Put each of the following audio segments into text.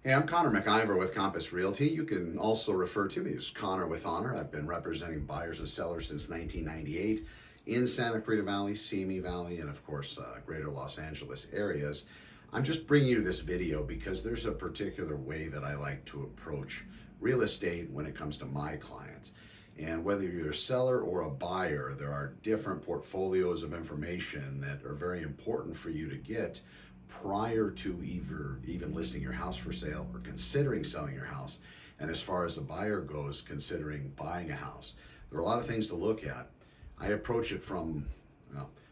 Hey, I'm Connor McIver with Compass Realty. You can also refer to me as Connor with Honor. I've been representing buyers and sellers since 1998 in Santa Clarita Valley, Simi Valley, and of course, greater Los Angeles areas. I'm just bringing you this video because there's a particular way that I like to approach real estate when it comes to my clients. And whether you're a seller or a buyer, there are different portfolios of information that are very important for you to get prior to even listing your house for sale or considering selling your house. And as far as the buyer goes, considering buying a house, there are a lot of things to look at. I approach it from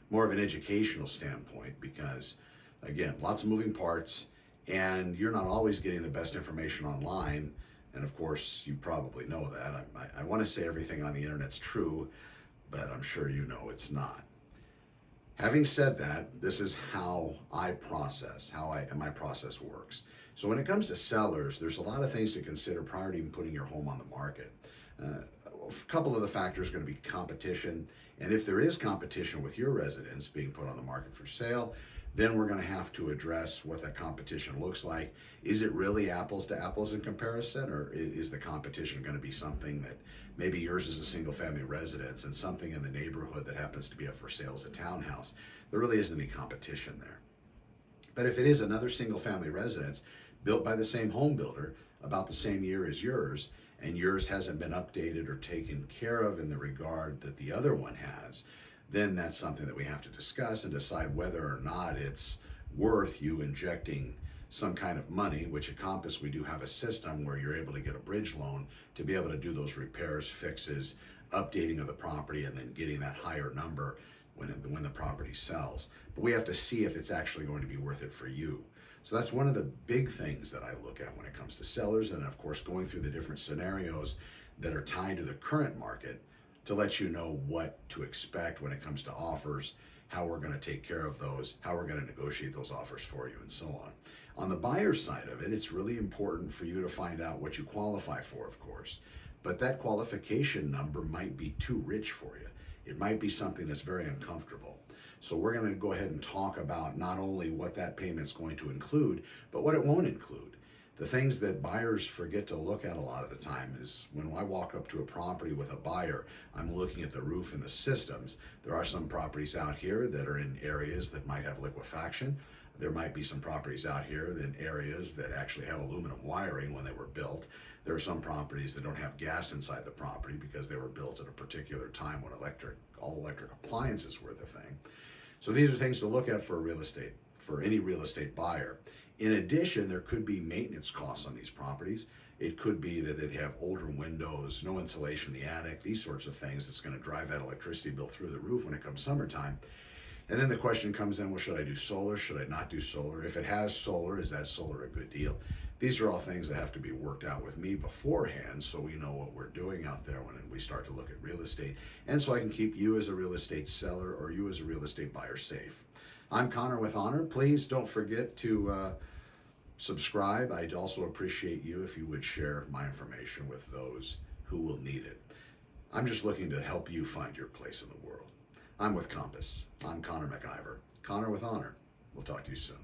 more of an educational standpoint because, again, lots of moving parts, and you're not always getting the best information online. And of course, you probably know that. I want to say everything on the internet's true, but I'm sure you know it's not. Having said that, this is how I process, my process works. So when it comes to sellers, there's a lot of things to consider prior to even putting your home on the market. A couple of the factors are going to be competition, and if there is competition with your residence being put on the market for sale, then we're going to have to address what that competition looks like. Is it really apples to apples in comparison, or is the competition going to be something that maybe yours is a single family residence and something in the neighborhood that happens to be up for sale as a townhouse? There really isn't any competition there. But if it is another single family residence built by the same home builder about the same year as yours, and yours hasn't been updated or taken care of in the regard that the other one has, then that's something that we have to discuss and decide whether or not it's worth you injecting some kind of money, which at Compass we do have a system where you're able to get a bridge loan to be able to do those repairs, fixes, updating of the property, and then getting that higher number when the property sells. But we have to see if it's actually going to be worth it for you. So that's one of the big things that I look at when it comes to sellers, and of course going through the different scenarios that are tied to the current market to let you know what to expect when it comes to offers, how we're going to take care of those, how we're going to negotiate those offers for you, and so on. On the buyer's side of it, it's really important for you to find out what you qualify for, of course, but that qualification number might be too rich for you. It might be something that's very uncomfortable. So we're going to go ahead and talk about not only what that payment's going to include, but what it won't include. The things that buyers forget to look at a lot of the time is when I walk up to a property with a buyer, I'm looking at the roof and the systems. There are some properties out here that are in areas that might have liquefaction. There might be some properties out here in areas that actually have aluminum wiring when they were built. There are some properties that don't have gas inside the property because they were built at a particular time when all electric appliances were the thing. So these are things to look at for any real estate buyer. In addition, there could be maintenance costs on these properties. It could be that they have older windows, no insulation in the attic, these sorts of things that's going to drive that electricity bill through the roof when it comes summertime. And then the question comes in, well, should I do solar? Should I not do solar? If it has solar, is that solar a good deal? These are all things that have to be worked out with me beforehand so we know what we're doing out there when we start to look at real estate, and so I can keep you as a real estate seller or you as a real estate buyer safe. I'm Connor with Honor. Please don't forget to subscribe. I'd also appreciate you if you would share my information with those who will need it. I'm just looking to help you find your place in the world. I'm with Compass. I'm Connor McIver. Connor with Honor. We'll talk to you soon.